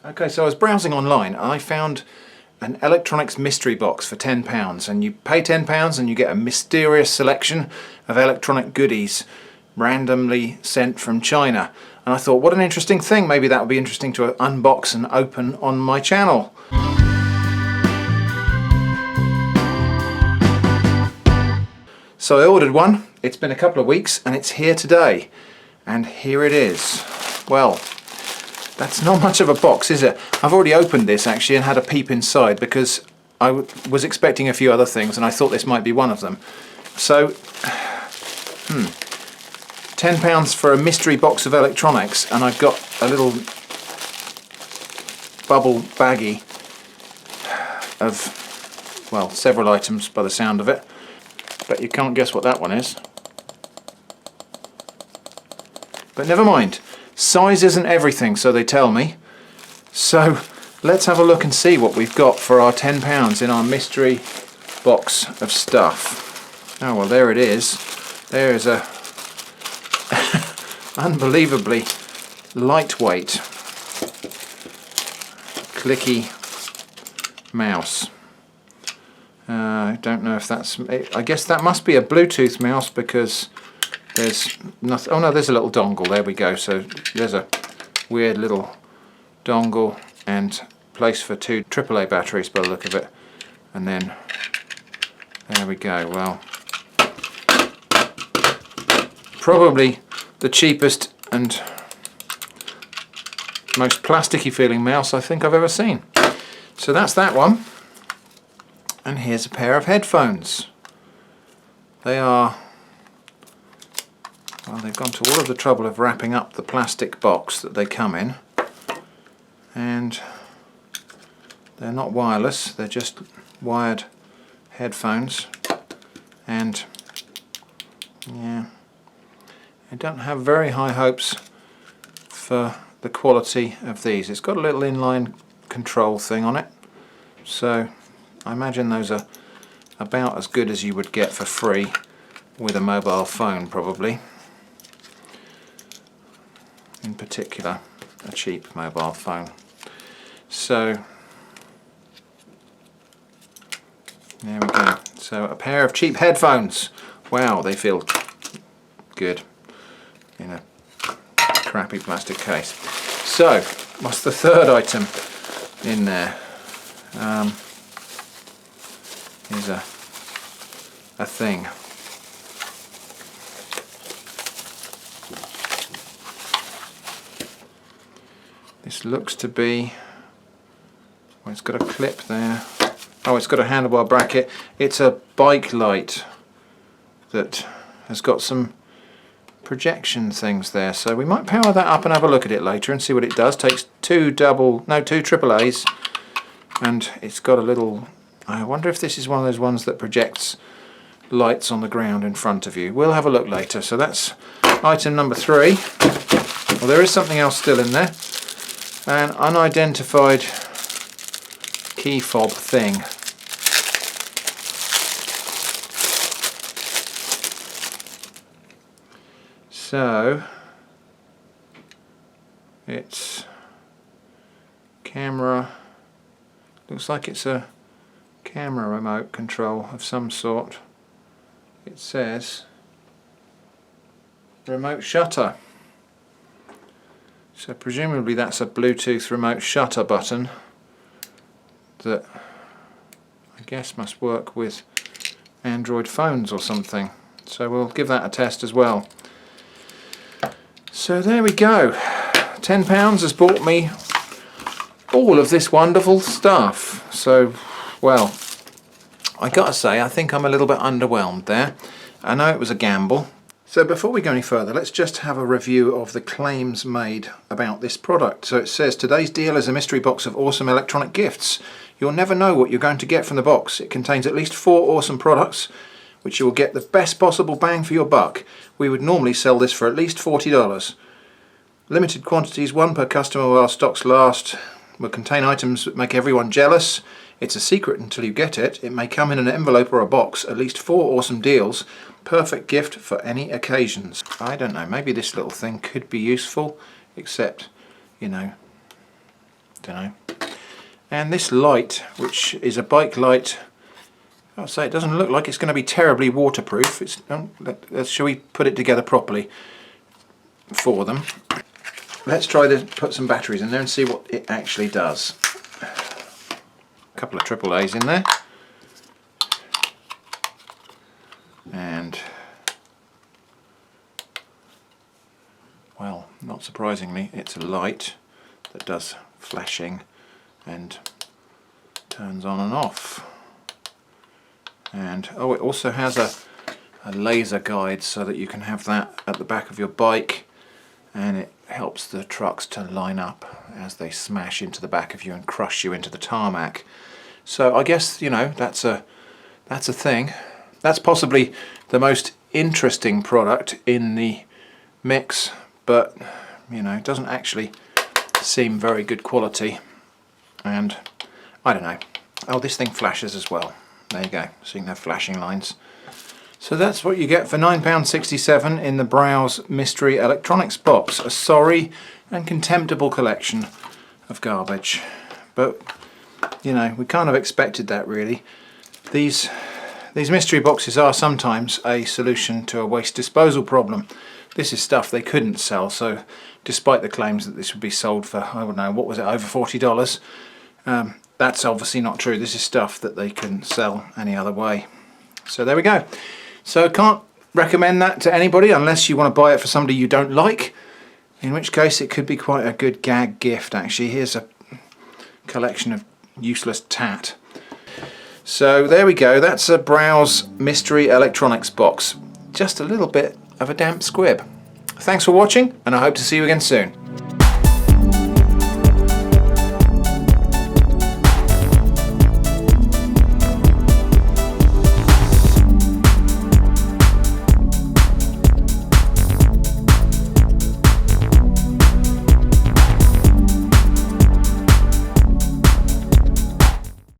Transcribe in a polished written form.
Okay, so I was browsing online and I found an electronics mystery box for £10, and you pay £10 and you get a mysterious selection of electronic goodies randomly sent from China. And I thought, what an interesting thing, maybe that would be interesting to unbox and open on my channel. So I ordered one, it's been a couple of weeks and it's here today. And here it is. Well, that's not much of a box, is it? I've already opened this actually and had a peep inside because I was expecting a few other things and I thought this might be one of them. So, £10 for a mystery box of electronics, and I've got a little bubble baggie of, well, several items by the sound of it. But you can't guess what that one is. But never mind. Size isn't everything, so they tell me. So let's have a look and see what we've got for our £10 in our mystery box of stuff. Oh, well, there it is. There is a unbelievably lightweight clicky mouse. I don't know if that's, I guess that must be a Bluetooth mouse because there's nothing. Oh no, there's a little dongle. There we go. So there's a weird little dongle and place for two AAA batteries by the look of it. And then there we go. Well, probably the cheapest and most plasticky feeling mouse I think I've ever seen. So that's that one. And here's a pair of headphones. They are, well, they've gone to all of the trouble of wrapping up the plastic box that they come in, and they're not wireless, they're just wired headphones. And yeah, I don't have very high hopes for the quality of these. It's got a little inline control thing on it, so I imagine those are about as good as you would get for free with a mobile phone, probably. In particular, a cheap mobile phone. So there we go. So a pair of cheap headphones. Wow, they feel good in a crappy plastic case. So, what's the third item in there? Here's a thing. This looks to be, well, it's got a clip there. Oh, it's got a handlebar bracket. It's a bike light that has got some projection things there. So we might power that up and have a look at it later and see what it does. Takes two AAAs, and it's got a little, I wonder if this is one of those ones that projects lights on the ground in front of you. We'll have a look later. So that's item number 3. Well, there is something else still in there. An unidentified key fob thing. So it's camera, looks like it's a camera remote control of some sort. It says remote shutter. So presumably that's a Bluetooth remote shutter button that I guess must work with Android phones or something. So we'll give that a test as well. So there we go. £10 has bought me all of this wonderful stuff. So, well, I gotta say, I think I'm a little bit underwhelmed there. I know it was a gamble. So before we go any further, let's just have a review of the claims made about this product. So it says, today's deal is a mystery box of awesome electronic gifts. You'll never know what you're going to get from the box. It contains at least 4 awesome products, which you will get the best possible bang for your buck. We would normally sell this for at least $40. Limited quantities, 1 per customer while stocks last. Will contain items that make everyone jealous. It's a secret until you get it. It may come in an envelope or a box. At least 4 awesome deals. Perfect gift for any occasions. I don't know, maybe this little thing could be useful, except, you know, Don't know. And this light, which is a bike light, I'll say it doesn't look like it's going to be terribly waterproof. Shall we put it together properly for them? Let's try to put some batteries in there and see what it actually does. A couple of AAAs in there. And, well, not surprisingly, it's a light that does flashing and turns on and off. And oh, it also has a laser guide so that you can have that at the back of your bike, and it helps the trucks to line up as they smash into the back of you and crush you into the tarmac. So I guess, you know, that's a thing. That's possibly the most interesting product in the mix, but you know, it doesn't actually seem very good quality, and I don't know. Oh, this thing flashes as well. There you go, so you can have flashing lines. So that's what you get for £9.67 in the Browze Mystery Electronics box. A sorry and contemptible collection of garbage. But, you know, we kind of expected that really. These mystery boxes are sometimes a solution to a waste disposal problem. This is stuff they couldn't sell, so despite the claims that this would be sold for, I don't know, what was it, over $40, that's obviously not true. This is stuff that they couldn't sell any other way. So there we go. So can't recommend that to anybody unless you want to buy it for somebody you don't like, in which case it could be quite a good gag gift actually. Here's a collection of useless tat. So there we go, that's a Browze Mystery Electronics box. Just a little bit of a damp squib. Thanks for watching, and I hope to see you again soon.